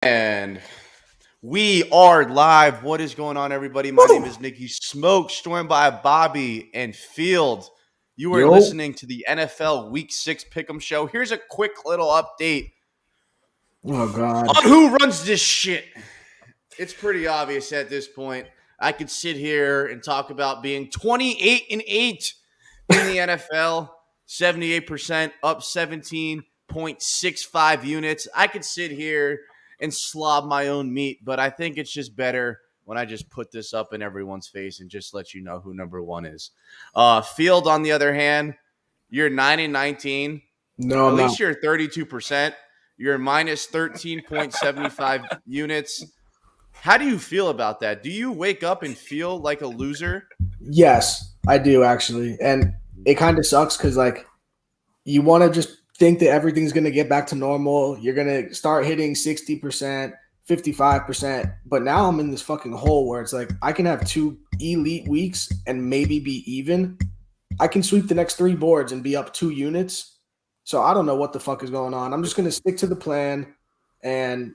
And we are live. What is going on, everybody? My name is Nikki Smokes, joined by Bobby and Field. You are listening to the NFL Week 6 Pick'em Show. Here's a quick little update on who runs this shit. It's pretty obvious at this point. I could sit here and talk about being 28-8 in the NFL, 78%, up 17.65 units. I could sit here and slob my own meat, but I think it's just better when I just put this up in everyone's face and just let you know who number one is. Field, on the other hand, you're 9-19. No, at least you're 32%. You're minus 13.75 units. How do you feel about that? Do you wake up and feel like a loser? Yes, I do actually. And it kind of sucks because you want to just think that everything's going to get back to normal. You're going to start hitting 60%, 55%. But now I'm in this fucking hole where it's like I can have 2 elite weeks and maybe be even. I can sweep the next 3 boards and be up 2 units. So I don't know what the fuck is going on. I'm just going to stick to the plan. And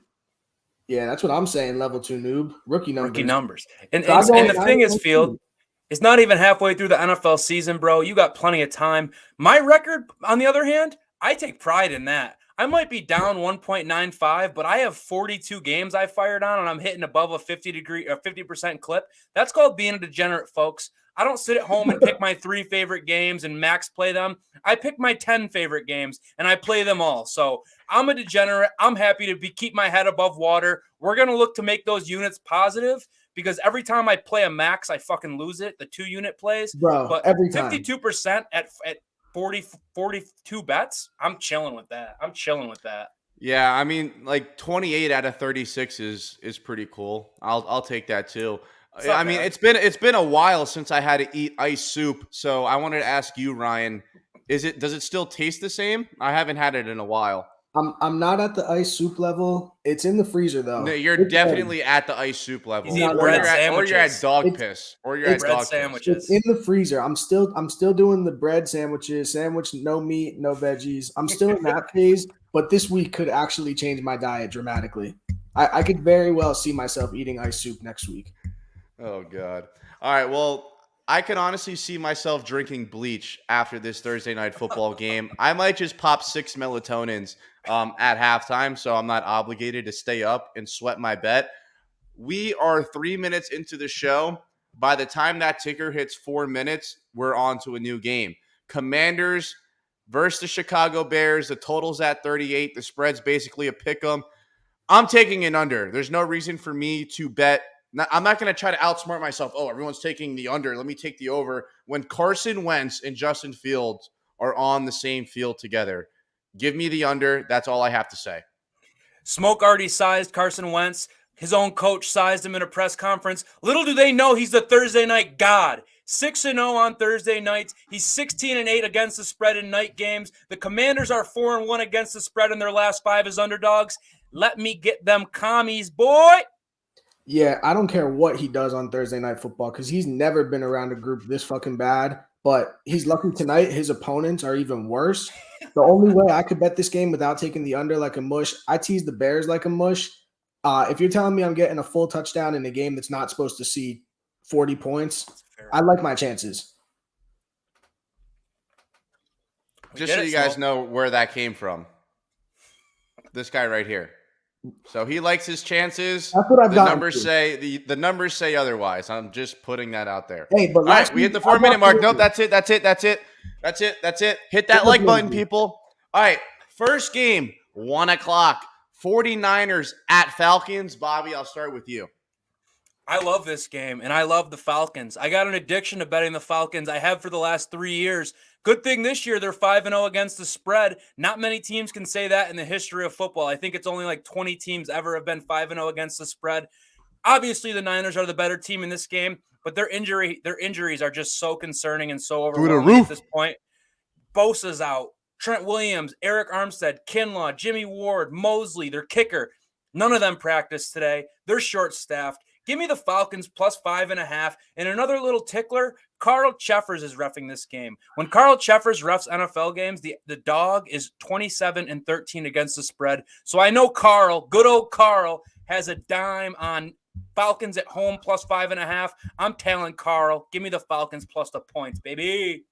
yeah, that's what I'm saying. Level 2 noob. Rookie numbers. And the thing is, Field, it's not even halfway through the NFL season, bro. You got plenty of time. My record, on the other hand, I take pride in that. I might be down 1.95, but I have 42 games I fired on, and I'm hitting above a 50% clip. That's called being a degenerate, folks. I don't sit at home and pick my 3 favorite games and max play them. I pick my 10 favorite games, and I play them all. So I'm a degenerate. I'm happy to keep my head above water. We're going to look to make those units positive because every time I play a max, I fucking lose it, the 2-unit plays. Bro, but every time. 52% at 42 bets, I'm chilling with that. Yeah, I mean, like 28 out of 36 is pretty cool. I'll take that too. I mean, it's been a while since I had to eat ice soup, so I wanted to ask you, Ryan, does it still taste the same? I haven't had it in a while. I'm not at the ice soup level. It's in the freezer though. No, you're definitely at the ice soup level. Or you're at dog piss. Or you're at dog sandwiches. It's in the freezer. I'm still doing the bread sandwiches, no meat, no veggies. I'm still in that phase, but this week could actually change my diet dramatically. I could very well see myself eating ice soup next week. Oh God. All right, well, I can honestly see myself drinking bleach after this Thursday night football game. I might just pop 6 melatonins at halftime, so I'm not obligated to stay up and sweat my bet. We are 3 minutes into the show. By the time that ticker hits 4 minutes, we're on to a new game. Commanders versus the Chicago Bears. The total's at 38. The spread's basically a pick 'em. I'm taking an under. There's no reason for me to bet. I'm not going to try to outsmart myself. Oh, everyone's taking the under. Let me take the over. When Carson Wentz and Justin Fields are on the same field together, give me the under. That's all I have to say. Smoke already sized Carson Wentz. His own coach sized him in a press conference. Little do they know he's the Thursday night god. 6-0 on Thursday nights. He's 16-8 against the spread in night games. The Commanders are 4-1 against the spread in their last 5 as underdogs. Let me get them commies, boy. Yeah, I don't care what he does on Thursday Night Football because he's never been around a group this fucking bad. But he's lucky tonight. His opponents are even worse. The only way I could bet this game without taking the under like a mush, I tease the Bears like a mush. If you're telling me I'm getting a full touchdown in a game that's not supposed to see 40 points, I like my chances. Just so you guys know where that came from. This guy right here. So he likes his chances. That's what I've the numbers say. The numbers say otherwise. I'm just putting that out there. Hey, but all right, we hit the 4-minute mark. Nope, that's it. Hit that like button, people. All right, first game, 1 o'clock. 49ers at Falcons. Bobby, I'll start with you. I love this game, and I love the Falcons. I got an addiction to betting the Falcons. I have for the last 3 years. Good thing this year they're 5-0 against the spread. Not many teams can say that in the history of football. I think it's only like 20 teams ever have been 5-0 against the spread. Obviously, the Niners are the better team in this game, but their injuries are just so concerning and so overwhelming at this point. Bosa's out. Trent Williams, Eric Armstead, Kinlaw, Jimmy Ward, Mosley, their kicker. None of them practiced today. They're short-staffed. Give me the Falcons plus 5.5. And another little tickler, Carl Cheffers is reffing this game. When Carl Cheffers refs NFL games, the dog is 27-13 against the spread. So I know Carl, good old Carl, has a dime on Falcons at home plus 5.5. I'm telling Carl, give me the Falcons plus the points, baby.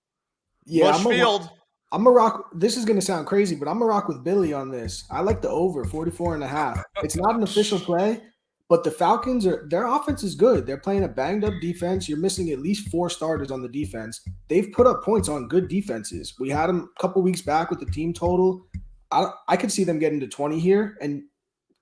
Yeah, Bushfield. I'm a rock. This is going to sound crazy, but I'm a rock with Billy on this. I like the over 44.5. It's not an official play, but the Falcons their offense is good. They're playing a banged up defense. You're missing at least 4 starters on the defense. They've put up points on good defenses. We had them a couple weeks back with the team total. I could see them getting to 20 here. And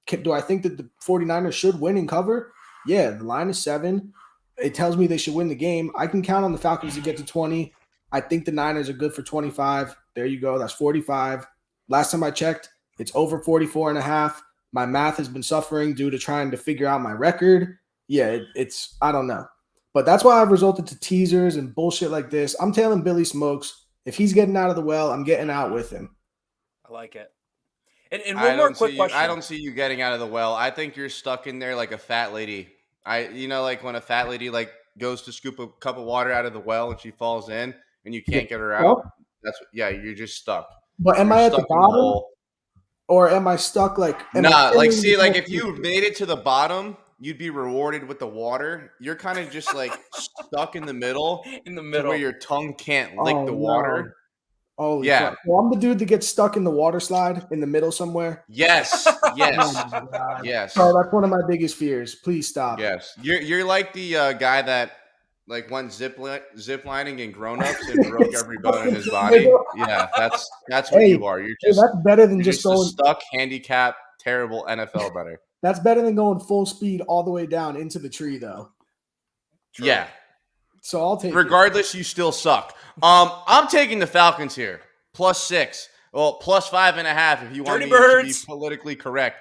do I think that the 49ers should win and cover? Yeah, the line is 7. It tells me they should win the game. I can count on the Falcons to get to 20. I think the Niners are good for 25. There you go. That's 45. Last time I checked, it's over 44.5. My math has been suffering due to trying to figure out my record. Yeah, it's I don't know. But that's why I've resulted to teasers and bullshit like this. I'm telling Billy Smokes, if he's getting out of the well, I'm getting out with him. I like it. And one more quick question. I don't see you getting out of the well. I think you're stuck in there like a fat lady. Like when a fat lady like goes to scoop a cup of water out of the well and she falls in and you can't get her out. You're just stuck. But am I at the bottom? Or am I stuck like if you made it to the bottom, you'd be rewarded with the water. You're kind of just like stuck in the middle. Where your tongue can't lick the water. Oh yeah. Well, I'm the dude that gets stuck in the water slide in the middle somewhere. Yes. Yes. Oh, that's one of my biggest fears. Please stop. Yes. You're like the guy that like went ziplining in Grown-Ups and broke every bone in his body. Yeah, that's what you are. You're just that's better than just going stuck, handicapped, terrible NFL better. That's better than going full speed all the way down into the tree, though. True. Yeah. So I'll take regardless, you still suck. I'm taking the Falcons here. +6. Well, +5.5 if you want me to be politically correct.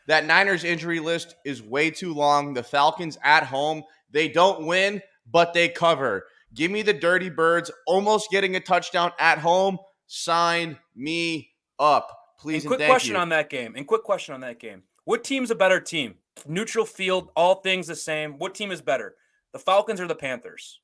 That Niners injury list is way too long. The Falcons at home, they don't win, but they cover. Give me the Dirty Birds almost getting a touchdown at home. Sign me up, please. And quick question on that game. What team's a better team? Neutral field, all things the same. What team is better? The Falcons or the Panthers?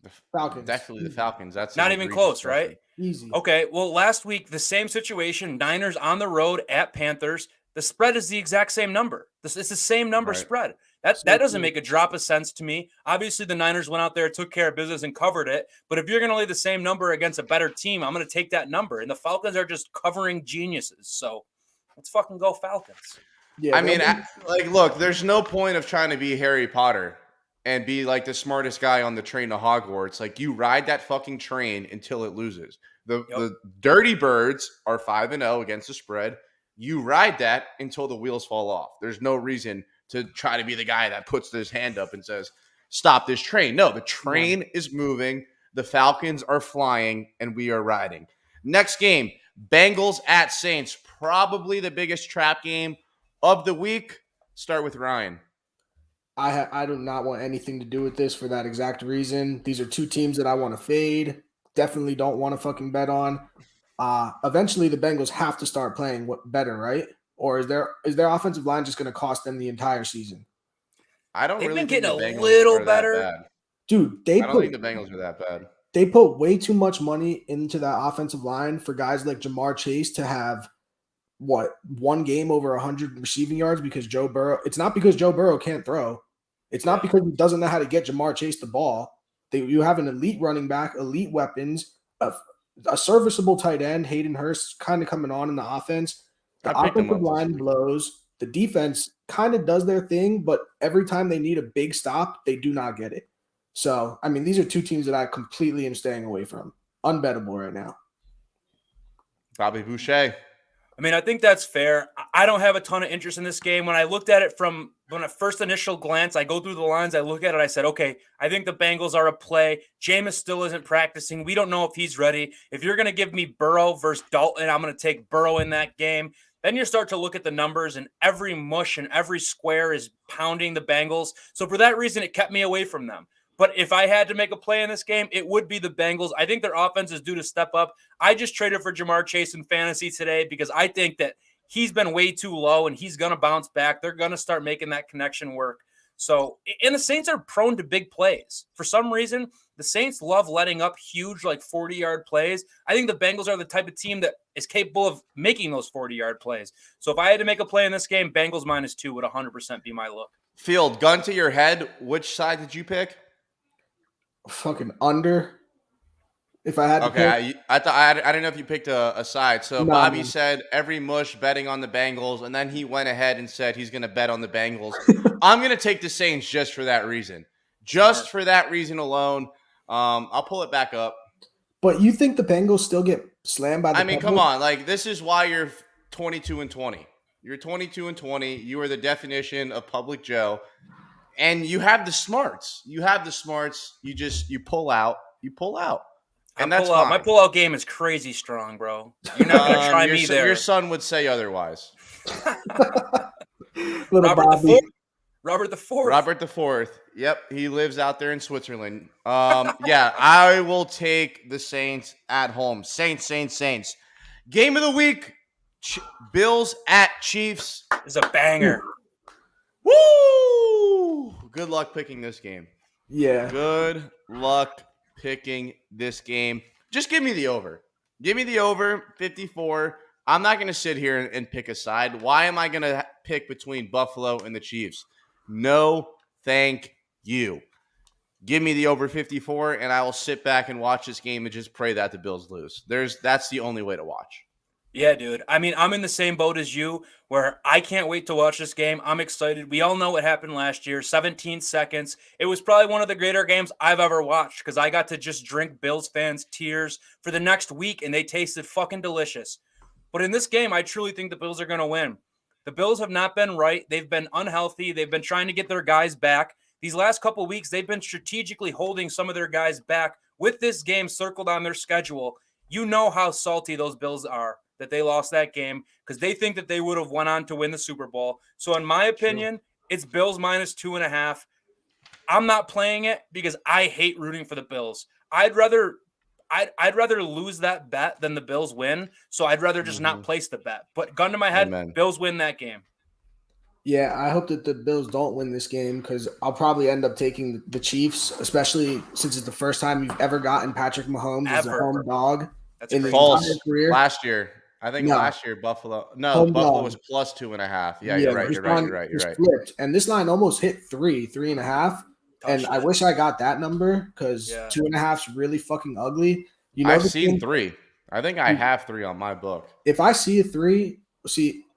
The Falcons. Definitely the Falcons. That's not even close, right? Easy. Okay, well, last week, the same situation. Niners on the road at Panthers. The spread is the exact same number. It's the same number spread. That doesn't make a drop of sense to me. Obviously, the Niners went out there, took care of business, and covered it. But if you're going to lay the same number against a better team, I'm going to take that number. And the Falcons are just covering geniuses. So let's fucking go Falcons. Yeah, look, there's no point of trying to be Harry Potter and be like the smartest guy on the train to Hogwarts. Like, you ride that fucking train until it loses. The Dirty Birds are 5-0 against the spread. You ride that until the wheels fall off. There's no reason to try to be the guy that puts his hand up and says, stop this train. No, the train is moving. The Falcons are flying, and we are riding. Next game, Bengals at Saints. Probably the biggest trap game of the week. Start with Ryan. I do not want anything to do with this for that exact reason. These are two teams that I want to fade. Definitely don't want to fucking bet on. Eventually, the Bengals have to start playing better, right? Or is their offensive line just going to cost them the entire season? They've been getting a little better. Dude, I don't think the Bengals are that bad. They put way too much money into that offensive line for guys like Jamar Chase to have one game over 100 receiving yards because Joe Burrow. It's not because Joe Burrow can't throw. It's not because he doesn't know how to get Jamar Chase the ball. You have an elite running back, elite weapons, a serviceable tight end, Hayden Hurst, kind of coming on in the offense. The offensive line blows. The defense kind of does their thing, but every time they need a big stop, they do not get it. So, I mean, these are two teams that I completely am staying away from. Unbettable right now. Bobby Boucher. I mean, I think that's fair. I don't have a ton of interest in this game. When I looked at it from a first initial glance, I go through the lines, I look at it, I said, okay, I think the Bengals are a play. Jameis still isn't practicing. We don't know if he's ready. If you're going to give me Burrow versus Dalton, I'm going to take Burrow in that game. Then you start to look at the numbers, and every mush and every square is pounding the Bengals. So for that reason, it kept me away from them. But if I had to make a play in this game, it would be the Bengals. I think their offense is due to step up. I just traded for Jamar Chase in fantasy today because I think that he's been way too low and he's going to bounce back. They're going to start making that connection work. So, and the Saints are prone to big plays. For some reason, the Saints love letting up huge, like 40-yard plays. I think the Bengals are the type of team that is capable of making those 40-yard plays. So if I had to make a play in this game, Bengals -2 would 100% be my look. Field, gun to your head, which side did you pick? Fucking under. If I had to Okay, I thought I didn't know if you picked a side. So No, Bobby no. said every mush betting on the Bengals, and then he went ahead and said he's going to bet on the Bengals. I'm going to take the Saints just for that reason. Just for that reason alone. I'll pull it back up. But you think the Bengals still get slammed by the I mean, come on. Like, this is why you're 22-20. You're 22-20. You are the definition of public Joe. And you have the smarts. You pull out. You pull out. And that's fine. My pullout game is crazy strong, bro. You're not going to try me there. Your son would say otherwise. Robert the Fourth. Yep, he lives out there in Switzerland. Yeah, I will take the Saints at home. Saints. Game of the week, Bills at Chiefs. Is a banger. Woo! Good luck picking this game. Yeah. Good luck picking this game. Just give me the over. Give me the over, 54. I'm not going to sit here and pick a side. Why am I going to pick between Buffalo and the Chiefs? No, thank you. Give me the over 54, and I will sit back and watch this game and just pray that the Bills lose. That's the only way to watch. Yeah, dude. I mean, I'm in the same boat as you where I can't wait to watch this game. I'm excited. We all know what happened last year, 17 seconds. It was probably one of the greater games I've ever watched because I got to just drink Bills fans' tears for the next week, and they tasted fucking delicious. But in this game, I truly think the Bills are going to win. The Bills have not been right. They've been unhealthy. They've been trying to get their guys back. These last couple of weeks, they've been strategically holding some of their guys back with this game circled on their schedule. You know how salty those Bills are that they lost that game because they think that they would have went on to win the Super Bowl. So in my opinion, it's Bills -2.5. I'm not playing it because I hate rooting for the Bills. I'd rather lose that bet than the Bills win. So I'd rather just not place the bet. But gun to my head, Amen. Bills win that game. Yeah, I hope that the Bills don't win this game because I'll probably end up taking the Chiefs, especially since it's the first time you've ever gotten Patrick Mahomes as a home dog in his entire career. Last year. I think last year Buffalo. No, Buffalo was +2.5. Yeah, you're right. You're right. Flipped. And this line almost hit 3.5. And I wish I got that number because 2.5 is really fucking ugly. I've seen 3. I think I have 3 on my book. If I see a 3,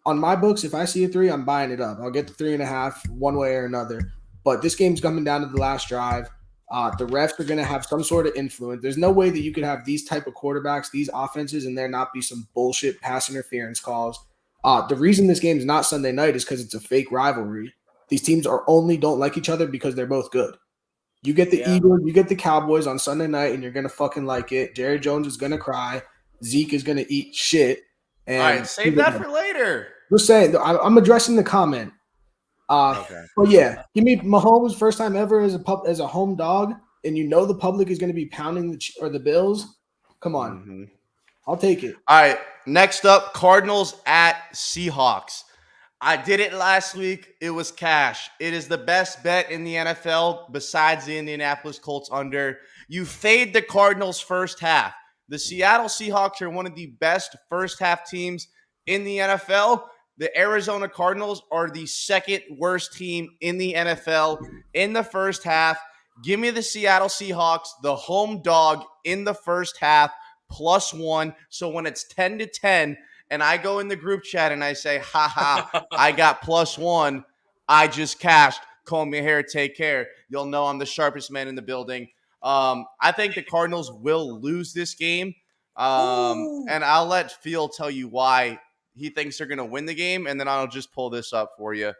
on my books, if I see a 3, I'm buying it up. I'll get the 3.5 one way or another. But this game's coming down to the last drive. The refs are going to have some sort of influence. There's no way that you could have these type of quarterbacks, these offenses, and there not be some bullshit pass interference calls. The reason this game is not Sunday night is because it's a fake rivalry. These teams don't like each other because they're both good. You get the Eagles, you get the Cowboys on Sunday night, and you're going to fucking like it. Jerry Jones is going to cry. Zeke is going to eat shit. And all right, save that for later. Just saying, I'm addressing the comment. Okay. But yeah, give me Mahomes first time ever as a home dog, and you know the public is going to be pounding the Bills. Come on, I'll take it. All right, next up, Cardinals at Seahawks. I did it last week. It was cash. It is the best bet in the NFL besides the Indianapolis Colts under. You fade the Cardinals first half. The Seattle Seahawks are one of the best first half teams in the NFL. The Arizona Cardinals are the second worst team in the NFL in the first half. Give me the Seattle Seahawks, the home dog in the first half, +1. So when it's 10-10 and I go in the group chat and I say, I got +1, I just cashed. Comb your hair, take care. You'll know I'm the sharpest man in the building. I think the Cardinals will lose this game. And I'll let Phil tell you why he thinks they're going to win the game, and then I'll just pull this up for you.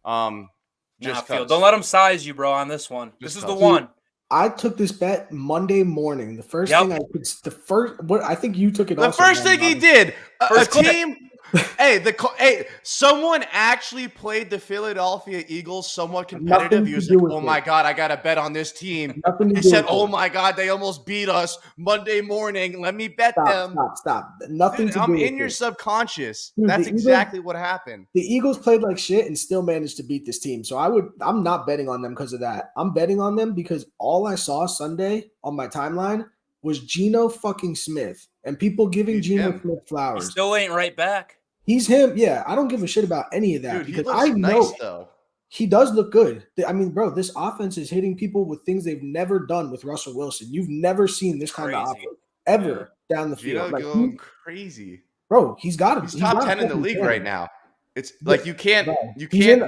Phil, don't let him size you, bro, on this one. This is the one. I took this bet Monday morning. The first thing I think you took it. The first thing he did, a team Hey, someone actually played the Philadelphia Eagles somewhat competitive. Nothing He to was do like, with "Oh it. my god, I got to bet on this team." Nothing to He do said, with "Oh it. my god, they almost beat us Monday morning. Let me bet them." Stop. Nothing Dude, to I'm do with in your it. subconscious. Dude, That's exactly what happened. The Eagles played like shit and still managed to beat this team. So I'm not betting on them because of that. I'm betting on them because all I saw Sunday on my timeline was Geno fucking Smith and people giving He's Geno him. Smith He flowers. still ain't right back. He's him. Yeah, I don't give a shit about any of that Dude, he because looks I nice know though. he does look good. I mean, bro, this offense is hitting people with things they've never done with Russell Wilson. You've never seen this kind of Crazy. offense ever down the Gino field. Like, going crazy. bro, he's got He's him. top 10 in the league right now. It's like you can't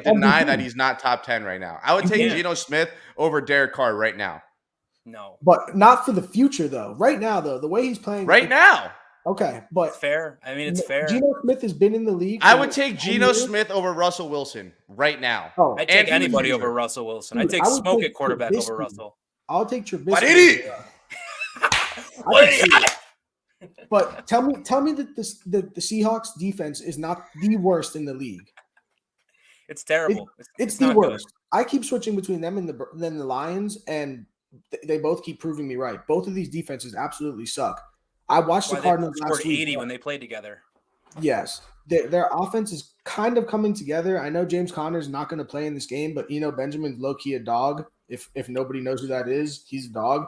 deny that he's not top 10 right now. I would take Geno Smith over Derek Carr right now. No. But not for the future though. Right now though, the way he's playing right now. Okay, but It's fair. I mean, it's fair. Geno Smith has been in the league. I would take Geno Smith over Russell Wilson right now. Oh, I'd take anybody over Russell Wilson. I'd take Smoke at quarterback over Russell. I'll take Trubisky. But idiot. But tell me that the Seahawks defense is not the worst in the league. It's terrible. It's the worst. Good. I keep switching between them and the Lions, and they both keep proving me right. Both of these defenses absolutely suck. I watched the Cardinals last week. 80 when they played together. Yes, their offense is kind of coming together. I know James Conner's not going to play in this game, but Benjamin's low key a dog. If nobody knows who that is, he's a dog.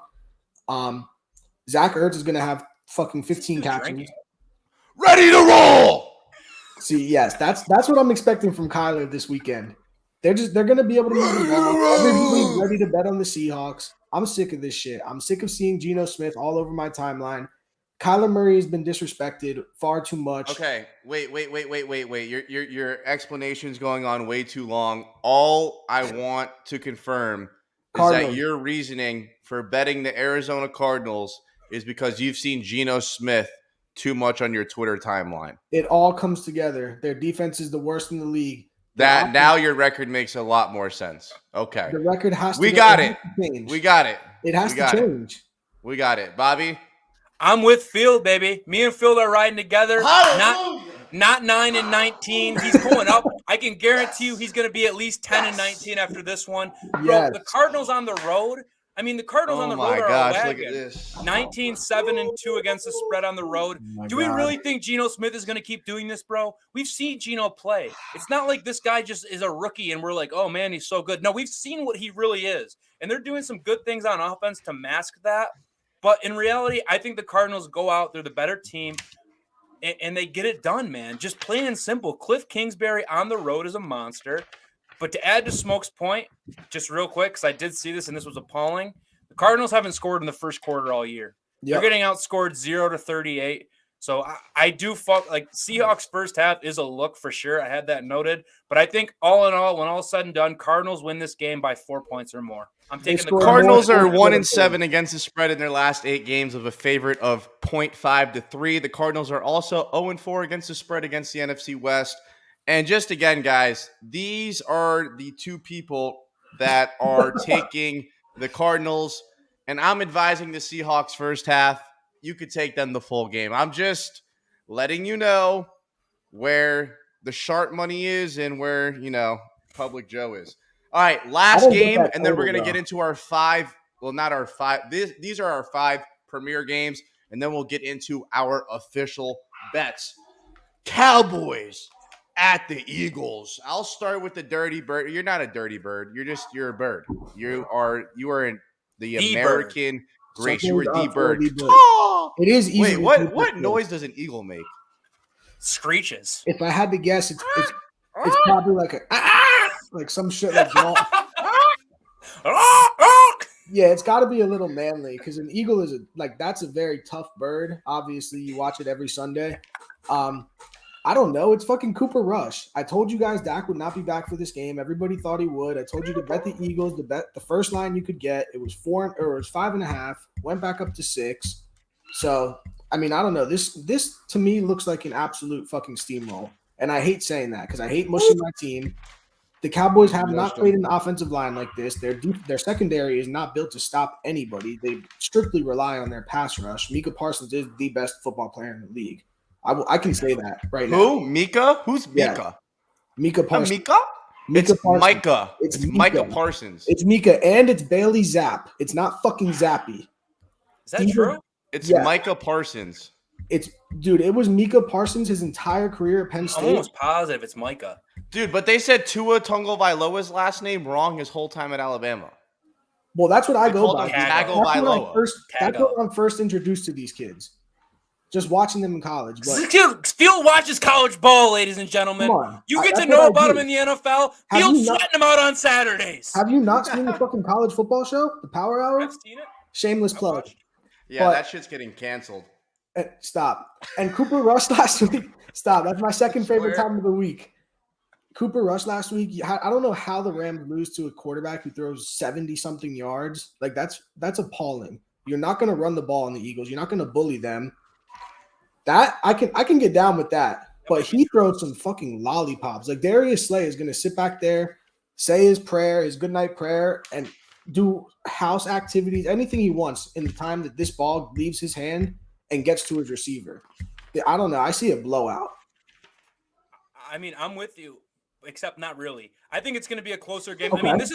Zach Ertz is going to have fucking 15 catches. Ready to roll. See, yes, that's what I'm expecting from Kyler this weekend. They're going to be able to move the ball. Everybody's ready to bet on the Seahawks. I'm sick of this shit. I'm sick of seeing Geno Smith all over my timeline. Kyler Murray has been disrespected far too much. Okay, wait. Your explanation's going on way too long. All I want to confirm is that your reasoning for betting the Arizona Cardinals is because you've seen Geno Smith too much on your Twitter timeline. It all comes together. Their defense is the worst in the league. Now your record makes a lot more sense. Okay. The record has to We got it. It has to change. We got it. Bobby? I'm with Field, baby. Me and Field are riding together. Hallelujah. Not 9-19. He's going up. I can guarantee you he's going to be at least 10-19 after this one. Bro, the Cardinals on the road. I mean, the Cardinals on the road are a wagon. Look at this. 19-7-2 against the spread on the road. Do we really think Geno Smith is going to keep doing this, bro? We've seen Geno play. It's not like this guy just is a rookie and we're like, oh, man, he's so good. No, we've seen what he really is. And they're doing some good things on offense to mask that. But in reality, I think the Cardinals go out. They're the better team. And they get it done, man. Just plain and simple. Cliff Kingsbury on the road is a monster. But to add to Smoke's point, just real quick, because I did see this and this was appalling, the Cardinals haven't scored in the first quarter all year. Yep. They're getting outscored 0-38. So I do Seahawks first half is a look for sure. I had that noted. But I think all in all, when all is said and done, Cardinals win this game by 4 points or more. I'm taking the Cardinals are 1-7 against the spread in their last 8 games of a favorite of 0.5 to 3. The Cardinals are also 0-4 against the spread against the NFC West. And just again, guys, these are the two people that are taking the Cardinals, and I'm advising the Seahawks first half. You could take them the full game. I'm just letting you know where the sharp money is and where, Public Joe is. All right, last game, and then we're going to get into our 5. Well, not our 5. These are our 5 premier games, and then we'll get into our official bets. Cowboys at the Eagles. I'll start with the dirty bird. You're not a dirty bird. You're a bird. You are in the American race. You are the bird. It is easy. Wait, what noise does an eagle make? Screeches. If I had to guess, it's probably like some shit like that. Yeah, it's got to be a little manly because an eagle is that's a very tough bird. Obviously, you watch it every Sunday. I don't know. It's fucking Cooper Rush. I told you guys Dak would not be back for this game. Everybody thought he would. I told you to bet the Eagles. The first line you could get. It was 5.5. Went back up to 6. So I mean, I don't know. This to me looks like an absolute fucking steamroll, and I hate saying that because I hate mushing my team. The Cowboys have not played an offensive line like this. Their secondary is not built to stop anybody. They strictly rely on their pass rush. Micah Parsons is the best football player in the league. I can say that right now. Who? Mika? Who's Yeah. Mika? Mika Parsons. Mika? Mika It's Parsons. Micah. It's It's Micah Mika. Parsons. It's Mika, and it's Bailey Zapp. It's not fucking Zappy. Is that true? It's Yeah. Micah Parsons. Dude, it was Mika Parsons his entire career at Penn I'm State. almost positive it's Micah. Dude, but they said Tua Tagovailoa's last name wrong his whole time at Alabama. Well, that's what I They go called by. him That's Tagovailoa. what I'm first introduced to these kids. Just watching them in college. But Field watches college ball, ladies and gentlemen. come on. You get to That's know what I about do. them in the NFL. Have Field you not- sweating them out on Saturdays. Have you not seen the fucking college football show? The Power Hour? I've seen it. Shameless I've plug. watched it. Yeah, But- that shit's getting canceled. Stop. And Cooper Rush last week. Stop. That's my second favorite Swear. time of the week. Cooper Rush last week. I don't know how the Rams lose to a quarterback who throws 70-something yards. Like that's appalling. You're not going to run the ball on the Eagles. You're not going to bully them. That I can get down with that. But he throws some fucking lollipops. Like Darius Slay is going to sit back there, say his prayer, his goodnight prayer, and do house activities, anything he wants in the time that this ball leaves his hand and gets to his receiver. I don't know. I see a blowout. I mean, I'm with you, except not really. I think it's going to be a closer game. Okay. I mean, this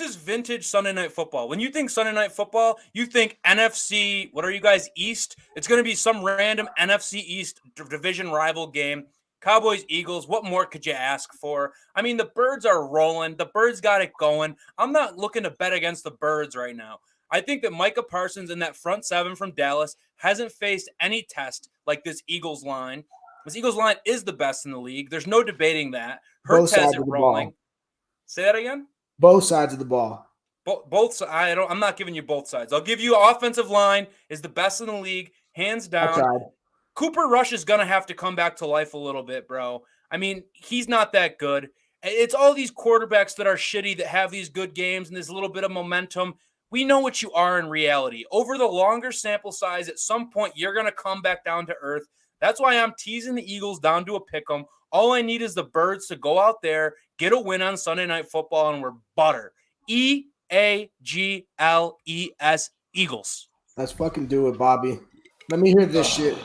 is vintage Sunday Night Football. When you think Sunday Night Football, you think NFC. What are you guys, East? It's going to be some random NFC East division rival game. Cowboys Eagles. What more could you ask for? I mean, the Birds are rolling. The Birds got it going. I'm not looking to bet against the Birds right now. I think that Micah Parsons and that front seven from Dallas hasn't faced any test like this Eagles line. This Eagles line is the best in the league. There's no debating that. Both Hurts has sides it of the rolling. ball. Say that again. Both sides of the ball. Both. I'm not giving you both sides. I'll give you offensive line is the best in the league, hands down. Outside. Cooper Rush is gonna have to come back to life a little bit, bro. I mean, he's not that good. It's all these quarterbacks that are shitty that have these good games and this little bit of momentum. We know what you are in reality. Over the longer sample size, at some point, you're going to come back down to earth. That's why I'm teasing the Eagles down to a pick 'em. All I need is the Birds to go out there, get a win on Sunday Night Football, and we're butter. EAGLES, Eagles. Let's fucking do it, Bobby. Let me hear this shit.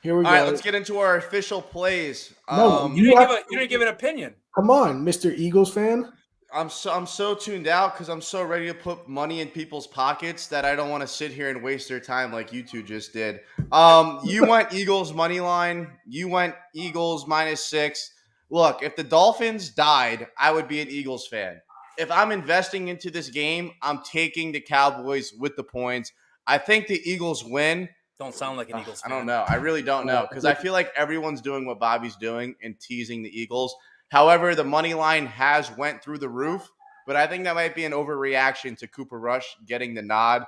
Here we All go. right, let's get into our official plays. No, You didn't give an opinion. Come on, Mr. Eagles fan. I'm so tuned out because I'm so ready to put money in people's pockets that I don't want to sit here and waste their time like you two just did. You went Eagles money line. You went Eagles -6. Look, if the Dolphins died, I would be an Eagles fan. If I'm investing into this game, I'm taking the Cowboys with the points. I think the Eagles win. Don't sound like an Eagles fan. I don't know. I really don't know because I feel like everyone's doing what Bobby's doing and teasing the Eagles. However, the money line has went through the roof, but I think that might be an overreaction to Cooper Rush getting the nod.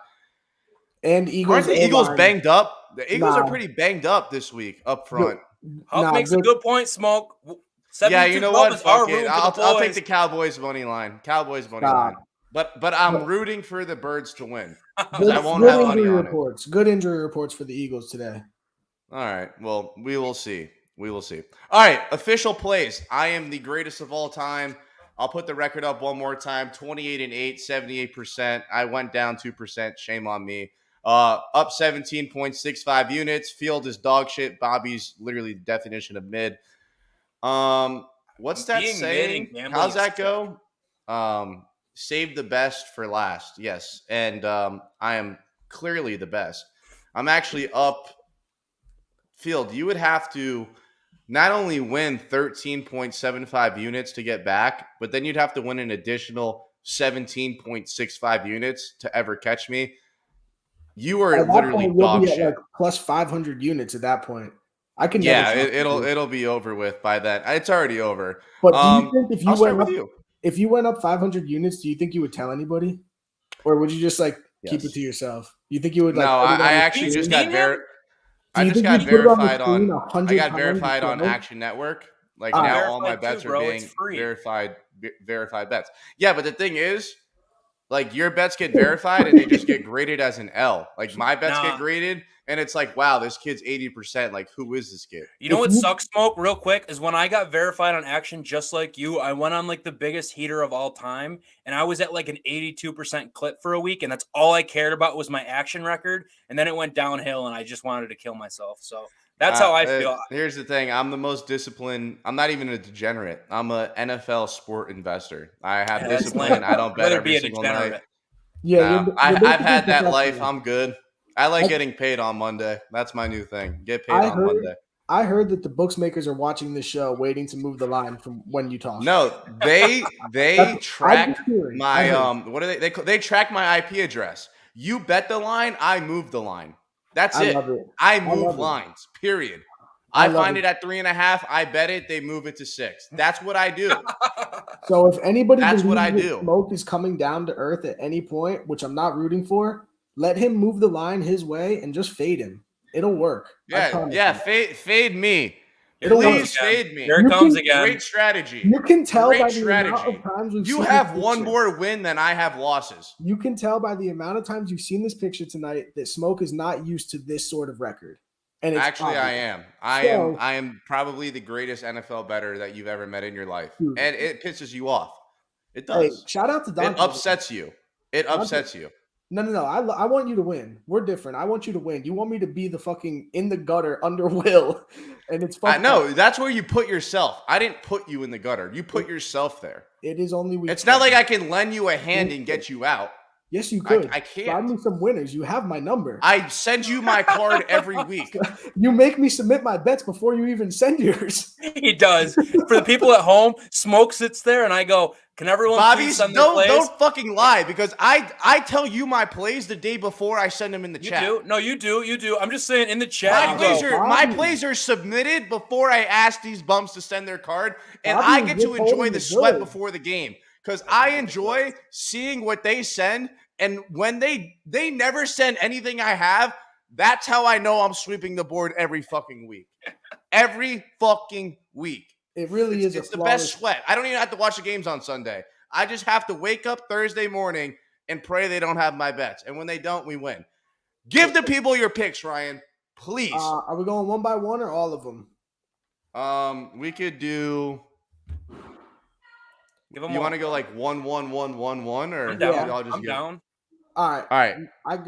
And Eagles. Aren't the Eagles banged up? The Eagles Nah. are pretty banged up this week up front. Huff makes a good point, Smoke. Yeah, you know what? Fuck it. Room I'll take the Cowboys money line. Cowboys money line. But I'm rooting for the Birds to win. Because I won't have money on it. Good injury reports for the Eagles today. All right. Well, we will see. We will see. All right. Official plays. I am the greatest of all time. I'll put the record up one more time. 28-8, 78%. I went down 2%. Shame on me. Up 17.65 units. Field is dog shit. Bobby's literally the definition of mid. What's that saying? How's that go? Save the best for last. Yes. And I am clearly the best. I'm actually up. Field, you would have to not only win 13.75 units to get back, but then you'd have to win an additional 17.65 units to ever catch me. You are literally dog shit. Like plus 500 units at that point. I can. Yeah, it'll be over with by then. It's already over. But do you think if you if you went up 500 units, do you think you would tell anybody, or would you just keep it to yourself? You think you would? No, I actually just got verified. I just got verified on. I got verified on Action Network. Like now, all my bets are being verified bets. Yeah, but the thing is, like your bets get verified and they just get graded as an L. Like my bets get graded and it's like, wow, this kid's 80%. Like, who is this kid? You know what sucks, Smoke, real quick, is when I got verified on Action, just like you, I went on like the biggest heater of all time, and I was at like an 82% clip for a week, and that's all I cared about was my Action record, and then it went downhill, and I just wanted to kill myself. So That's how I feel. Here's the thing. I'm the most disciplined. I'm not even a degenerate. I'm a NFL sport investor. I have discipline. I don't I'd bet rather every be a single night. degenerate. Yeah, No, you're I've basically had that life. professional. I'm good. I like getting paid on Monday. That's my new thing. Get paid I on heard, Monday. I heard that the bookmakers are watching this show, waiting to move the line from when you talk. No, they track my what are they track my IP address. You bet the line, I move the line. That's I it. love it. I move love it. lines. Period. I I love find it. it at 3.5. I bet it. They move it to 6. That's what I do. So if anybody That's what believes I that do. Smoke is coming down to earth at any point, which I'm not rooting for, let him move the line his way and just fade him. It'll work. I promise Yeah. you. Fade me. It'll Please work. fade me. Here it comes again. Great strategy. You can tell Great by the amount strategy. of times we've You seen have this one picture. more win than I have losses. You can tell by the amount of times you've seen this picture tonight that Smoke is not used to this sort of record. And it's Actually, obvious. I So- am probably the greatest NFL bettor that you've ever met in your life. Dude. And it pisses you off. It Hey, does. shout out to Dante. It upsets you. It upsets you. No. I want you to win. We're different. I want you to win. You want me to be the fucking in the gutter under Will, and it's fucking. No, that's where you put yourself. I didn't put you in the gutter. You put yourself there. It is only week. It's not like I can lend you a hand and get you out. Yes, you could. I can't. Find me some winners. You have my number. I send you my card every week. You make me submit my bets before you even send yours. He does. For the people at home, Smoke sits there and I go, can everyone Bobby, please send their plays? don't fucking lie because I tell you my plays the day before I send them in the chat. You do? No, you do. I'm just saying in the chat. My plays are submitted before I ask these bums to send their card, and Bobby, I get to you're enjoy the good. sweat before the game because I enjoy seeing what they send. And when they never send anything I have, that's how I know I'm sweeping the board every fucking week. Every fucking week. It really is. It's the best sweat. I don't even have to watch the games on Sunday. I just have to wake up Thursday morning and pray they don't have my bets. And when they don't, we win. Give the people your picks, Ryan. Please. Are we going one by one or all of them? We could do. Give them you want to go like 1-1-1-1-1 or I'm down. I'll just I'm down. All right.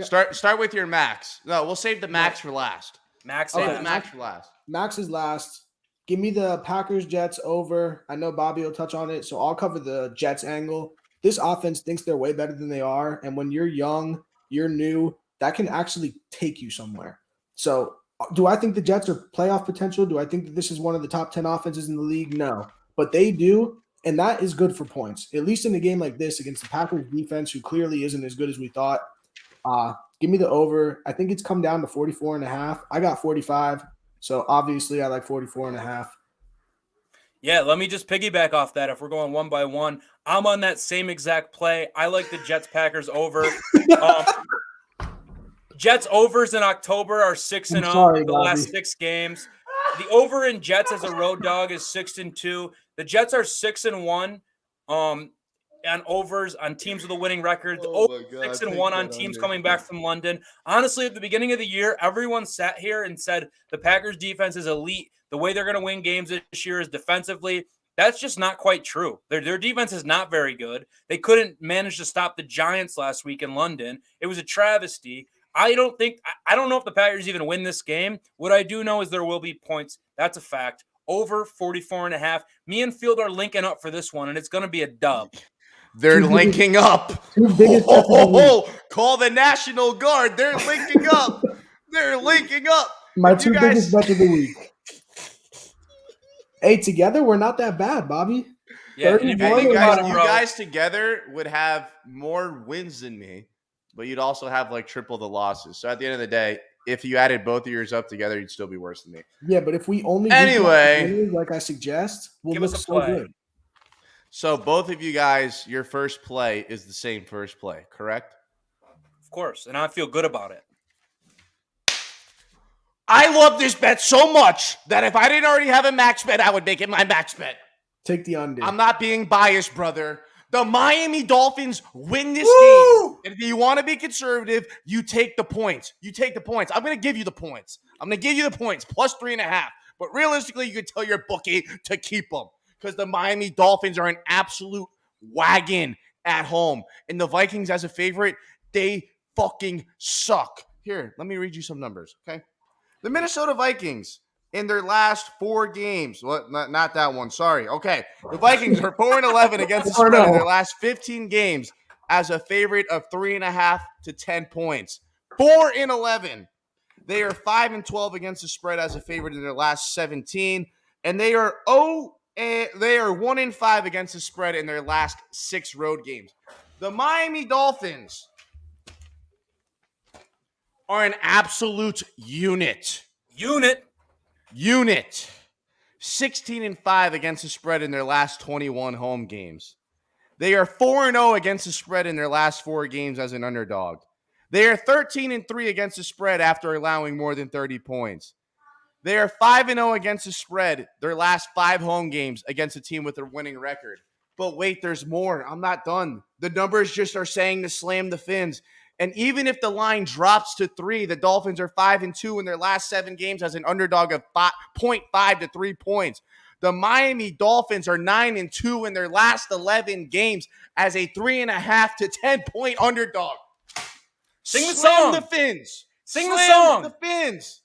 Start with your max. No, we'll save the max for last. Max. Save the max for last. Max is last. Give me the Packers Jets over. I know Bobby will touch on it, so I'll cover the Jets angle. This offense thinks they're way better than they are, and when you're young, you're new, that can actually take you somewhere. So, do I think the Jets are playoff potential? Do I think that this is one of the top 10 offenses in the league? No, but they do, and that is good for points, at least in a game like this against the Packers defense, who clearly isn't as good as we thought. Give me the over. I think it's come down to 44.5. I got 45. So obviously I like 44.5. Yeah, let me just piggyback off that. If we're going one by one, I'm on that same exact play. I like the Jets Packers over. Jets overs in October are 6-0 the last 6 games. The over in Jets as a road dog is 6-2. The Jets are 6-1 on overs on teams with a winning record. Over 6-1 on teams coming back from London. Honestly, at the beginning of the year, everyone sat here and said the Packers defense is elite. The way they're going to win games this year is defensively. That's just not quite true. Their defense is not very good. They couldn't manage to stop the Giants last week in London. It was a travesty. I don't know if the Packers even win this game. What I do know is there will be points. That's a fact. Over 44.5. Me and Field are linking up for this one, and it's going to be a dub. They're linking up. Call the National Guard. They're linking up. They're linking up. My two biggest bets of the week. Hey, together we're not that bad, Bobby. Yeah, you guys together would have more wins than me, but you'd also have like triple the losses. So at the end of the day, if you added both of yours up together, you'd still be worse than me. Yeah, but if we only like I suggest, we'll give look us a so play. good. So both of you guys, your first play is the same first play, correct? Of course, and I feel good about it. I love this bet so much that if I didn't already have a max bet, I would make it my max bet. Take the under. I'm not being biased, brother. The Miami Dolphins win this game. And if you want to be conservative, you take the points. You take the points. I'm going to give you the points. I'm going to give you the points, plus 3.5. But realistically, you can tell your bookie to keep them because the Miami Dolphins are an absolute wagon at home. And the Vikings, as a favorite, they fucking suck. Here, let me read you some numbers, okay? The Minnesota Vikings in their last 4 games. Well, not that one. Sorry. Okay. The Vikings are 4-11 against the spread in their last 15 games as a favorite of 3.5 to 10 points. 4-11. They are 5-12 against the spread as a favorite in their last 17, and they are 1-5 against the spread in their last 6 road games. The Miami Dolphins are an absolute unit. 16-5 against the spread in their last 21 home games. They are 4-0 against the spread in their last 4 games as an underdog. They are 13-3 against the spread after allowing more than 30 points. They are 5-0 against the spread their last 5 home games against a team with a winning record. But wait, there's more. I'm not done. The numbers just are saying to slam the Fins. And even if the line drops to 3, the Dolphins are 5-2 in their last 7 games as an underdog of 0.5 to 3 points. The Miami Dolphins are 9-2 in their last 11 games as a 3.5 to 10 point underdog. Sing the Slam song. the Fins. Sing the Slam song. the Fins.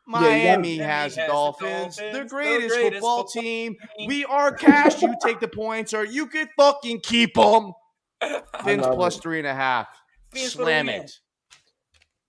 Miami has has the Dolphins, the Dolphins, greatest the greatest football football team. team. We are cash. You take the points, or you could fucking keep them. Fins love plus it. 3.5. Fins for the Slam win. it.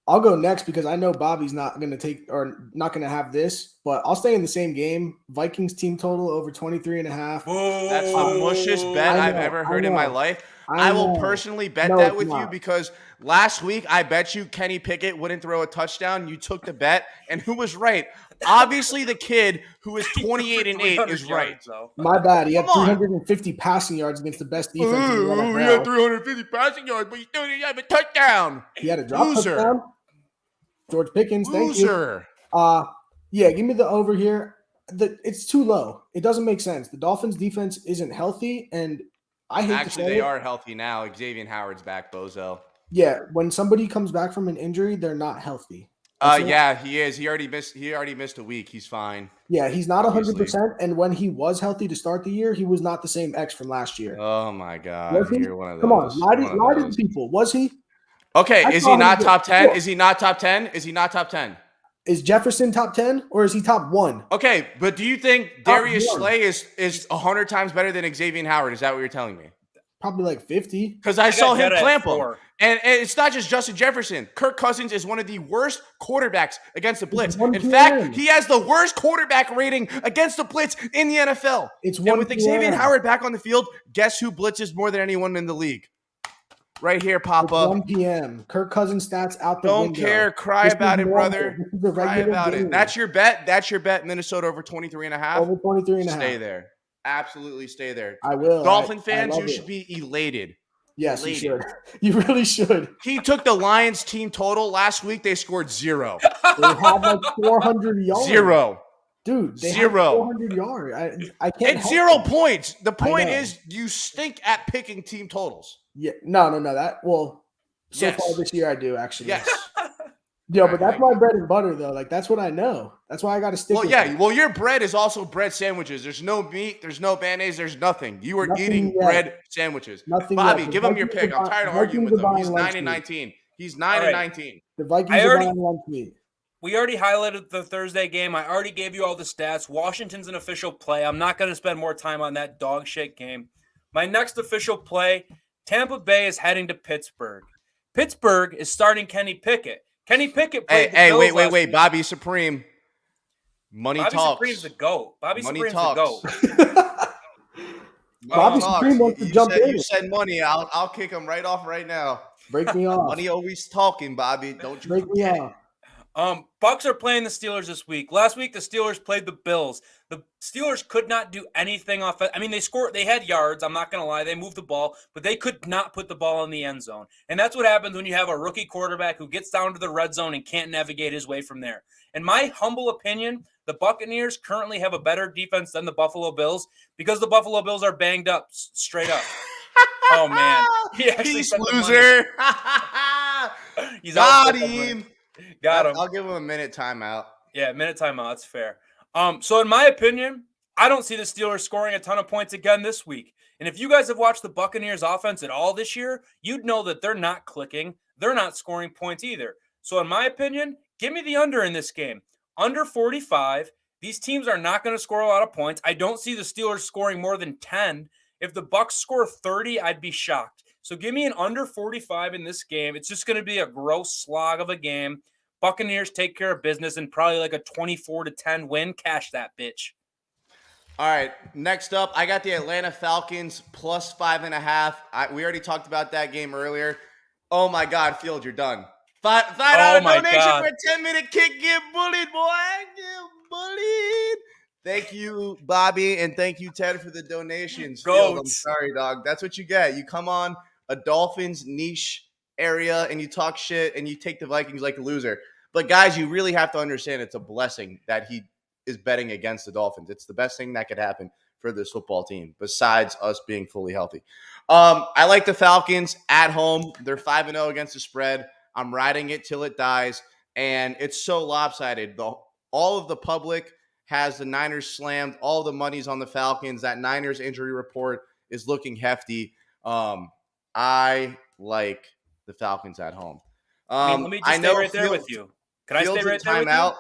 I'll go next because I know Bobby's not going to take or not going to have this, but I'll stay in the same game. Vikings team total over 23.5. That's the mushest bet I've ever heard in my life. I will personally bet that with you because last week I bet you Kenny Pickett wouldn't throw a touchdown. You took the bet, and who was right? Obviously, the kid who is 28-8 is right. My bad. He had Come on. 350 passing yards against the best defense in the Ooh, NFL. he had 350 passing yards, but you still didn't have a touchdown. He had a drop Loser. touchdown. George Pickens, thank you. Loser. Yeah, give me the over here. It's too low. It doesn't make sense. The Dolphins' defense isn't healthy, and I hate to say Actually, they it. are healthy now. Xavier Howard's back, bozo. Yeah, when somebody comes back from an injury, they're not healthy. Yeah, he is. He already missed a week. He's fine. Yeah, he's not Obviously. 100%. And when he was healthy to start the year, he was not the same X from last year. Oh my God! Was he? You're one of those. Come on, lie to those. the people. Was he? Okay, I is saw he him not get- top 10? Look. Is he not top 10? Is he not top 10? Is Jefferson top 10 or is he top 1? Okay, but do you think Top Darius one. Slay is 100 times better than Xavier Howard? Is that what you're telling me? Probably like 50. Because I saw him Jetta at clamp him. 4. And it's not just Justin Jefferson. Kirk Cousins is one of the worst quarterbacks against the blitz. It's 1 In p.m. fact, he has the worst quarterback rating against the blitz in the NFL. It's And 1 with p.m. Xavier Howard back on the field, guess who blitzes more than anyone in the league? Right here, It's Papa. 1 p.m. Kirk Cousins stats out the Don't window. care. Cry This is about it, normal. brother. This is a Cry regular about game. it. That's your bet. That's your bet. Minnesota over 23.5. Over 23.5. Stay there. Absolutely stay there. I will. Dolphin I fans, love you it. should be elated. Yes, you elated. should. You really should. He took the Lions team total. Last week, they scored 0. They had like 400 yards. 0. Dude, they 0. had 400 yards. I can't And help 0 them. points. The point know. is, you stink at picking team totals. Yeah, no. So Yes. far this year I do actually. Yes. Yo, but that's my bread and butter though. Like that's what I know. That's why I got to stick Well, with yeah. it. Well, your bread is also bread sandwiches. There's no meat. There's no mayonnaise. There's nothing. You are Nothing eating yet. bread sandwiches. Nothing Bobby, yet. give him your pick. I'm tired of arguing with him. He's 9-19. He's 9-19. The Vikings I are already- buying lunch meat. We already highlighted the Thursday game. I already gave you all the stats. Washington's an official play. I'm not going to spend more time on that dog shit game. My next official play, Tampa Bay is heading to Pittsburgh. Pittsburgh is starting Kenny Pickett. Kenny Pickett played the Bills Wait. last week. Bobby Supreme. Money Bobby talks. Supreme's the GOAT. Bobby Money Supreme's talks. the GOAT. Bobby talks. Supreme wants to jump in. You said money. I'll kick him right off right now. Break me off. Money always talking, Bobby. Don't you Break me forget. off. Bucks are playing the Steelers this week. Last week, the Steelers played the Bills. The Steelers could not do anything off. I mean, they had yards. I'm not going to lie. They moved the ball, but they could not put the ball in the end zone. And that's what happens when you have a rookie quarterback who gets down to the red zone and can't navigate his way from there. In my humble opinion, the Buccaneers currently have a better defense than the Buffalo Bills because the Buffalo Bills are banged up straight up. Oh, man. He actually Peace, spent the loser. money. He's out Got for the him. Got him. I'll give him a minute timeout. Yeah, minute timeout. That's fair. So in my opinion, I don't see the Steelers scoring a ton of points again this week. And if you guys have watched the Buccaneers offense at all this year, you'd know that they're not clicking. They're not scoring points either. So in my opinion, give me the under in this game. Under 45. These teams are not going to score a lot of points. I don't see the Steelers scoring more than 10. If the Bucs score 30, I'd be shocked. So give me an under 45 in this game. It's just going to be a gross slog of a game. Buccaneers take care of business and probably like a 24-10 win. Cash that bitch. All right, next up, I got the Atlanta Falcons plus 5.5. We already talked about that game earlier. Oh my God, Field, you're done. $5 donation for a 10-minute kick. Get bullied, boy. Get bullied. Thank you, Bobby, and thank you, Ted, for the donations. Field, I'm sorry, dog. That's what you get. You come on a Dolphins niche area and you talk shit and you take the Vikings like a loser. But guys, you really have to understand it's a blessing that he is betting against the Dolphins. It's the best thing that could happen for this football team, besides us being fully healthy. I like the Falcons at home. They're 5-0 against the spread. I'm riding it till it dies, and it's so lopsided. All of the public has the Niners slammed. All the money's on the Falcons. That Niners injury report is looking hefty. I like the Falcons at home. Let me just stay right there with you. Can I stay right there with you?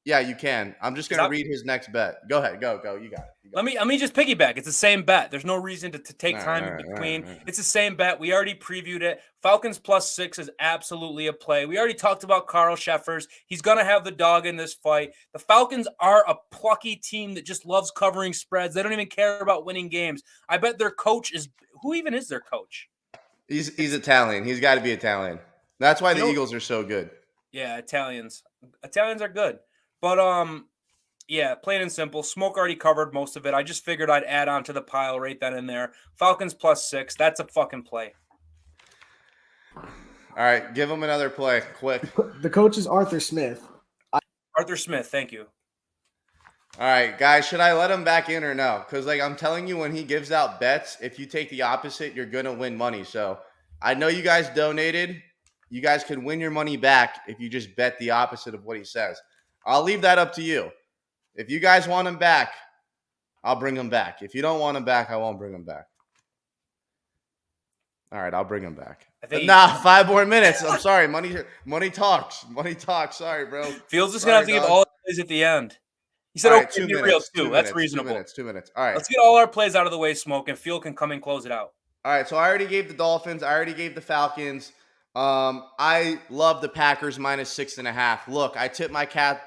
Yeah, you can. I'm just going to read his next bet. Go ahead. Go. You got it. Let me just piggyback. It's the same bet. There's no reason to take time in between. It's the same bet. We already previewed it. Falcons plus 6 is absolutely a play. We already talked about Carl Sheffers. He's going to have the dog in this fight. The Falcons are a plucky team that just loves covering spreads. They don't even care about winning games. I bet their coach is – who even is their coach? He's Italian. He's got to be Italian. That's why the Eagles are so good. Yeah, Italians. Italians are good. But, yeah, plain and simple. Smoke already covered most of it. I just figured I'd add on to the pile right then and there. Falcons plus 6. That's a fucking play. All right, give him another play, quick. The coach is Arthur Smith. Arthur Smith, thank you. All right, guys, should I let him back in or no? Because, I'm telling you, when he gives out bets, if you take the opposite, you're going to win money. So I know you guys donated. You guys can win your money back if you just bet the opposite of what he says. I'll leave that up to you. If you guys want him back, I'll bring him back. If you don't want him back, I won't bring him back. All right, I'll bring him back. 5 more minutes. I'm sorry. Money talks. Money talks. Sorry, bro. Fields is going to have to give all his plays at the end. He said, right, okay, be real, too. That's reasonable. 2 minutes. All right. Let's get all our plays out of the way, Smoke, and Field can come and close it out. All right, so I already gave the Dolphins. I already gave the Falcons. I love the Packers minus 6.5. Look, I tip my cap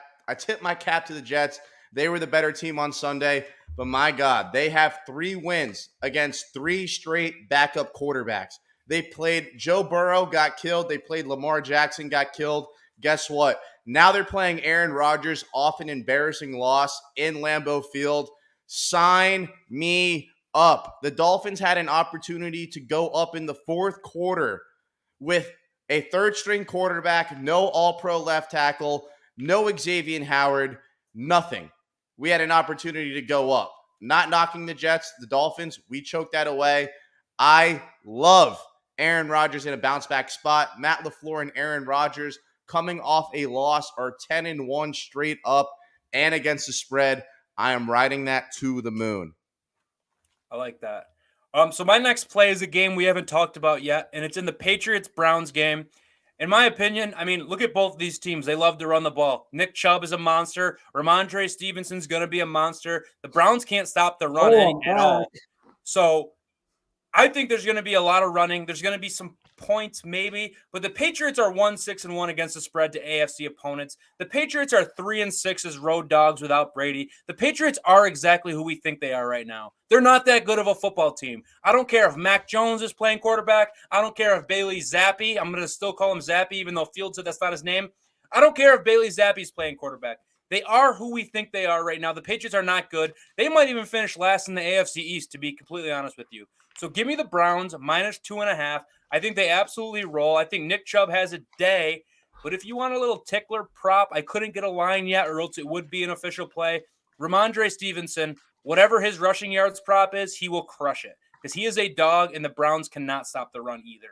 to the Jets. They were the better team on Sunday, but my God, they have 3 wins against 3 straight backup quarterbacks. They played Joe Burrow, got killed. They played Lamar Jackson, got killed. Guess what? Now they're playing Aaron Rodgers off an embarrassing loss in Lambeau Field. Sign me up. The Dolphins had an opportunity to go up in the 4th quarter with a 3rd-string quarterback, no all-pro left tackle, no Xavier Howard, nothing. We had an opportunity to go up. Not knocking the Jets, the Dolphins, we choked that away. I love Aaron Rodgers in a bounce-back spot. Matt LaFleur and Aaron Rodgers coming off a loss are 10-1 straight up and against the spread. I am riding that to the moon. I like that. So my next play is a game we haven't talked about yet, and it's in the Patriots-Browns game. In my opinion, look at both these teams. They love to run the ball. Nick Chubb is a monster. Ramondre Stevenson's going to be a monster. The Browns can't stop the run at all. So I think there's going to be a lot of running. There's going to be some points maybe, but the Patriots are 1-6-1 against the spread to AFC opponents. The Patriots are 3-6 as road dogs without Brady. The Patriots are exactly who we think they are right now. They're not that good of a football team. I don't care if Mac Jones is playing quarterback. I don't care if Bailey Zappi, I'm going to still call him Zappi even though Field said that's not his name. I don't care if Bailey Zappi's playing quarterback. They are who we think they are right now. The Patriots are not good. They might even finish last in the AFC East, to be completely honest with you. So give me the Browns minus 2.5. I think they absolutely roll. I think Nick Chubb has a day. But if you want a little tickler prop, I couldn't get a line yet, or else it would be an official play. Ramondre Stevenson, whatever his rushing yards prop is, he will crush it. Because he is a dog, and the Browns cannot stop the run either.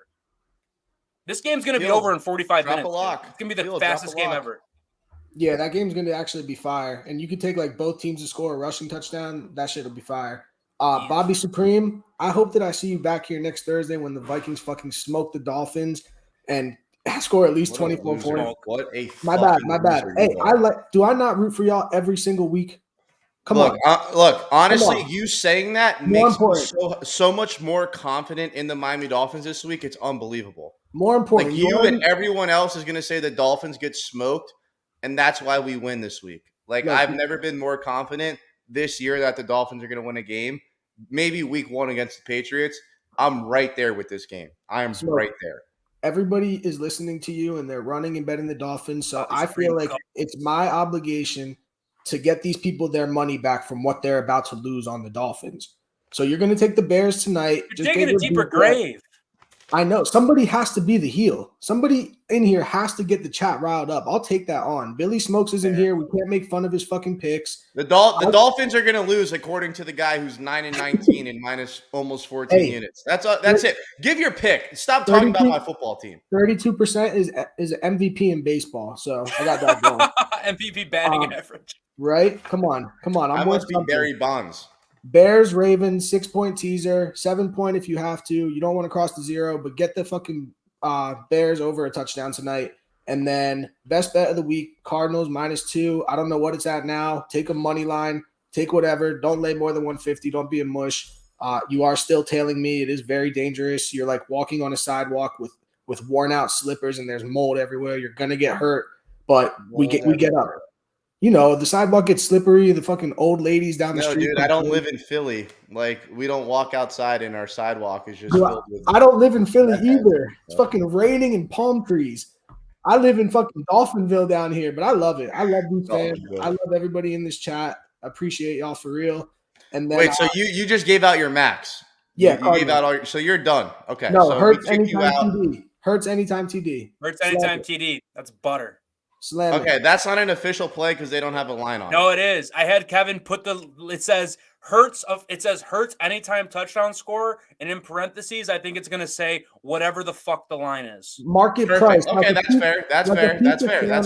This game's going to be over in 45 minutes. It's going to be the fastest game ever. Yeah, that game's going to actually be fire. And you could take both teams to score a rushing touchdown. That shit will be fire. Bobby Supreme, I hope that I see you back here next Thursday when the Vikings fucking smoke the Dolphins and score at least What a 24 loser. points. What a My bad. loser Hey, you are. do I not root for y'all every single week? Come on. Look. Honestly, Come on. you saying that More makes me important. so much more confident in the Miami Dolphins this week. It's unbelievable. More important. Like you and everyone else is going to say the Dolphins get smoked, and that's why we win this week. Like Look, I've never been more confident this year that the Dolphins are going to win a game. Maybe week 1 against the Patriots. I'm right there with this game. I am right there. Everybody is listening to you, and they're running and betting the Dolphins. So I feel like it's my obligation to get these people their money back from what they're about to lose on the Dolphins. So you're going to take the Bears tonight. You're digging a deeper grave. I know. Somebody has to be the heel. Somebody in here has to get the chat riled up. I'll take that on. Billy Smokes isn't here. We can't make fun of his fucking picks. The Dolphins are going to lose according to the guy who's 9-19 and minus almost 14 units. That's it. Give your pick. Stop talking about my football team. 32% is MVP in baseball. So I got that going. MVP batting average. Right? Come on. I must be Barry Bonds. Bears, Ravens, 6-point teaser, 7-point if you have to. You don't want to cross the 0, but get the fucking Bears over a touchdown tonight. And then best bet of the week, Cardinals -2. I don't know what it's at now. Take a money line. Take whatever. Don't lay more than 150. Don't be a mush. You are still tailing me. It is very dangerous. You're like walking on a sidewalk with worn out slippers and there's mold everywhere. You're going to get hurt, but we get up. You know, the sidewalk gets slippery. The fucking old ladies down the street. No, dude, I don't live in Philly. Like, we don't walk outside and our sidewalk is just filled with. I don't live in Philly either. It's fucking raining and palm trees. I live in fucking Dolphinville down here, but I love it. I love these fans. I love everybody in this chat. I appreciate y'all for real. And then, wait, so you just gave out your max? Yeah, you gave out so you're done. Okay. No, so Hurts anytime TD. Hurts anytime TD. Hurts anytime TD. That's butter. Slam okay, that's not an official play because they don't have a line on. No, it is. I had Kevin put it says Hurts anytime touchdown scorer, and in parentheses, I think it's gonna say whatever the fuck the line is. Market Perfect. price. Okay, that's fair. That's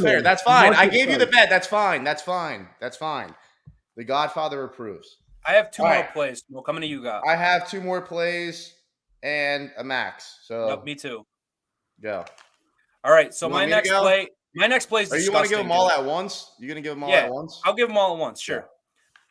fair. That's fine. I gave you the bet. That's fine. The Godfather approves. I have two more plays. Well, coming to you guys. I have 2 more plays and a max. So yep, me too. Go. All right. So my next play is disgusting. You want to give them all at once? You're going to give them all at once? I'll give them all at once, sure. Yeah.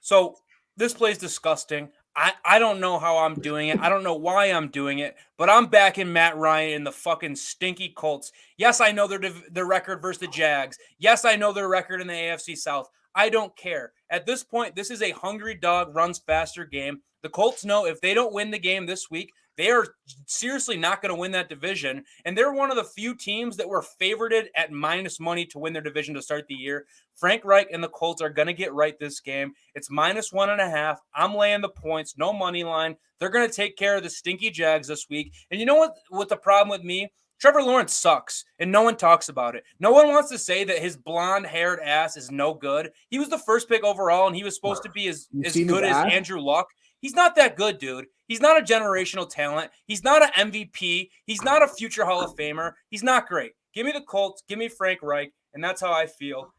So this play is disgusting. I don't know how I'm doing it. I don't know why I'm doing it, but I'm backing Matt Ryan in the fucking stinky Colts. Yes, I know their record versus the Jags. Yes, I know their record in the AFC South. I don't care. At this point, this is a hungry dog runs faster game. The Colts know if they don't win the game this week, they are seriously not going to win that division. And they're one of the few teams that were favorited at minus money to win their division to start the year. Frank Reich and the Colts are going to get right this game. It's -1.5. I'm laying the points, no money line. They're going to take care of the stinky Jags this week. And you know what the problem with me? Trevor Lawrence sucks, and no one talks about it. No one wants to say that his blonde-haired ass is no good. He was the first pick overall, and he was supposed to be as good as Andrew Luck. He's not that good, dude. He's not a generational talent. He's not an MVP. He's not a future Hall of Famer. He's not great. Give me the Colts. Give me Frank Reich, and that's how I feel.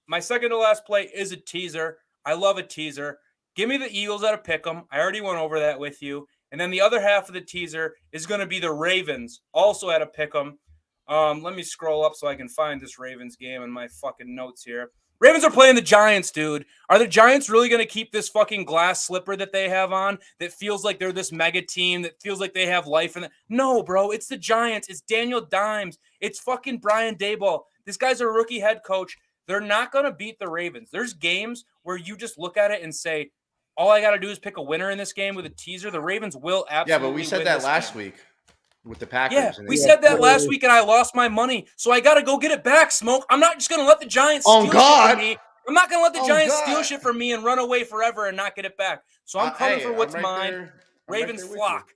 My second to last play is a teaser. I love a teaser. Give me the Eagles at a pick'em. I already went over that with you. And then the other half of the teaser is going to be the Ravens, also at a pick'em. Let me scroll up so I can find this Ravens game in my fucking notes here. Ravens are playing the Giants, dude. Are the Giants really going to keep this fucking glass slipper that they have on that feels like they're this mega team, that feels like they have life in it? No, bro. It's the Giants. It's Daniel Dimes. It's fucking Brian Daboll. This guy's a rookie head coach. They're not going to beat the Ravens. There's games where you just look at it and say, all I got to do is pick a winner in this game with a teaser. The Ravens will absolutely win. Yeah, but we said that last week with the Packers. Yeah, we said that last week, and I lost my money. So I got to go get it back, Smoke. I'm not just going to let the Giants steal shit from me. I'm not going to let the Giants steal shit from me and run away forever and not get it back. So I'm coming for what's mine. Ravens flock.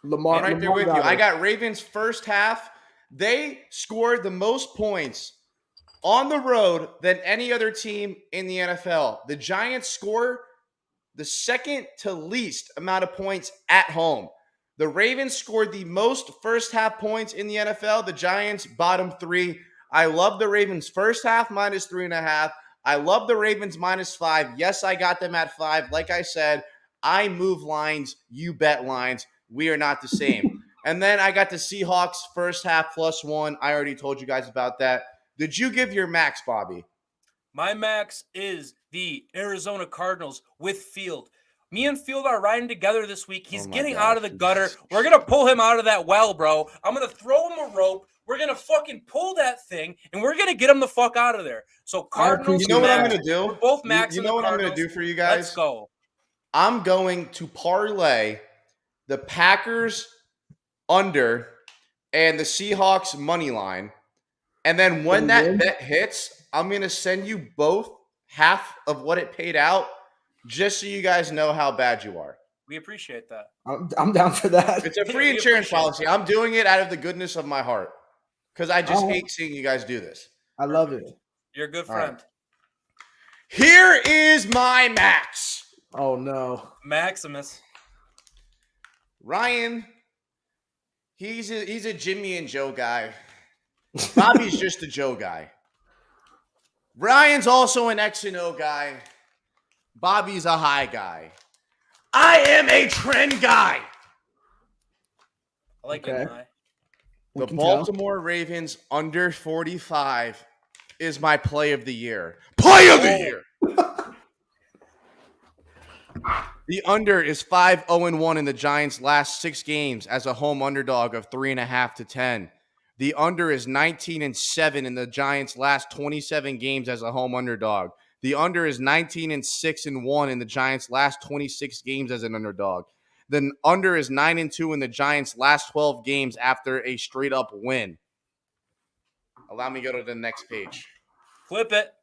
Lamar, I'm right there with you. I got Ravens first half. They scored the most points on the road than any other team in the NFL. The Giants score the second to least amount of points at home. The Ravens scored the most first half points in the NFL. The Giants bottom 3. I love the Ravens first half -3.5. I love the Ravens -5. Yes, I got them at 5. Like I said, I move lines, you bet lines. We are not the same. And then I got the Seahawks first half +1. I already told you guys about that. Did you give your max, Bobby? My max is the Arizona Cardinals with Field. Me and Field are riding together this week. He's getting out of the gutter. We're going to pull him out of that well, bro. I'm going to throw him a rope. We're going to fucking pull that thing, and we're going to get him the fuck out of there. So Cardinals, you know what I'm going to do? We're both maxing. You know what I'm going to do for you guys? Let's go. I'm going to parlay the Packers under and the Seahawks money line. And then when that bet hits, I'm going to send you both half of what it paid out just so you guys know how bad you are. We appreciate that. I'm down for that. It's a free insurance policy. I'm doing it out of the goodness of my heart because I just hate seeing you guys do this. I love it. You're a good friend. Right. Here is my max. Oh, no. Maximus. Ryan, he's a Jimmy and Joe guy. Bobby's just a Joe guy. Ryan's also an X and O guy. Bobby's a high guy. I am a trend guy. I like getting high. The Baltimore Ravens under 45 is my play of the year. Play of the year. The under is 5-0-1 in the Giants' last 6 games as a home underdog of 3.5 to 10. The under is 19-7 in the Giants' last 27 games as a home underdog. The under is 19-6-1 in the Giants' last 26 games as an underdog. The under is 9-2 in the Giants' last 12 games after a straight-up win. Allow me to go to the next page. Flip it.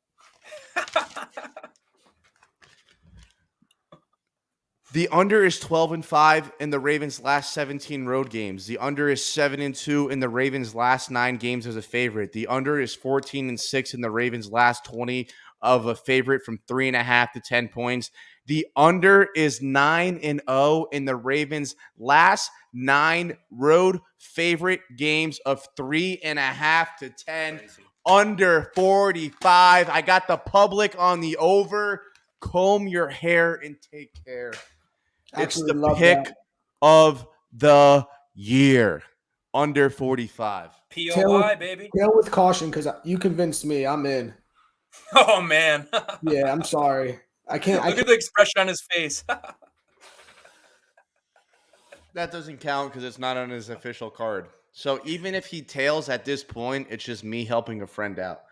The under is 12-5 in the Ravens' last 17 road games. The under is 7-2 in the Ravens' last 9 games as a favorite. The under is 14-6 in the Ravens' last 20 of a favorite from 3.5 to 10 points. The under is 9-0 in the Ravens' last 9 road favorite games of 3.5 to 10. Under 45. I got the public on the over. Comb your hair and take care. It's the pick of the year. Under 45. POI, baby. Tail with caution because you convinced me. I'm in. Oh, man. Yeah, I'm sorry. I can't. Look at the expression on his face. That doesn't count because it's not on his official card. So even if he tails at this point, it's just me helping a friend out.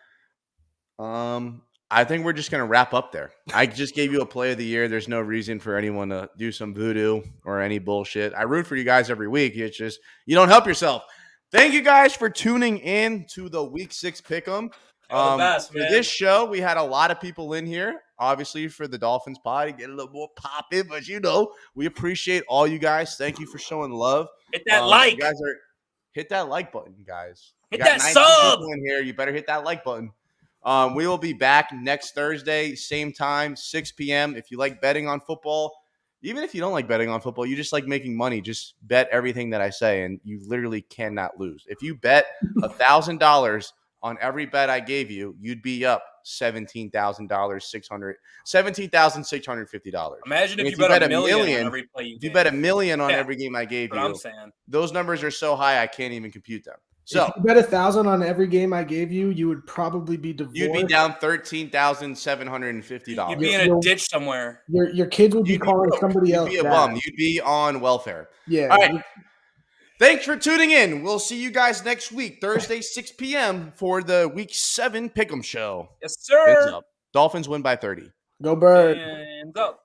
I think we're just going to wrap up there. I just gave you a play of the year. There's no reason for anyone to do some voodoo or any bullshit. I root for you guys every week. It's just you don't help yourself. Thank you guys for tuning in to the Week 6 Pick'em. The best, for this show, we had a lot of people in here. Obviously, for the Dolphins pod, to get a little more popping. But, we appreciate all you guys. Thank you for showing love. Hit that like. You guys hit that like button, guys. Hit that sub. In here. You better hit that like button. We will be back next Thursday, same time, 6 p.m. If you like betting on football, even if you don't like betting on football, you just like making money, just bet everything that I say, and you literally cannot lose. If you bet $1,000 on every bet I gave you, you'd be up $17,650. Imagine if you bet a million on every play you If you bet $1 million on every game I gave you, I'm saying. Those numbers are so high I can't even compute them. So if you bet 1,000 on every game I gave you, you would probably be divorced. You'd be down $13,750. You'd be in a ditch somewhere. Your kids would be calling somebody else. You'd be a bum. You'd be on welfare. Yeah. All right. Thanks for tuning in. We'll see you guys next week, Thursday, 6 p.m. for the Week 7 Pick'em Show. Yes, sir. Heads up. Dolphins win by 30. Go Bird. Hands up.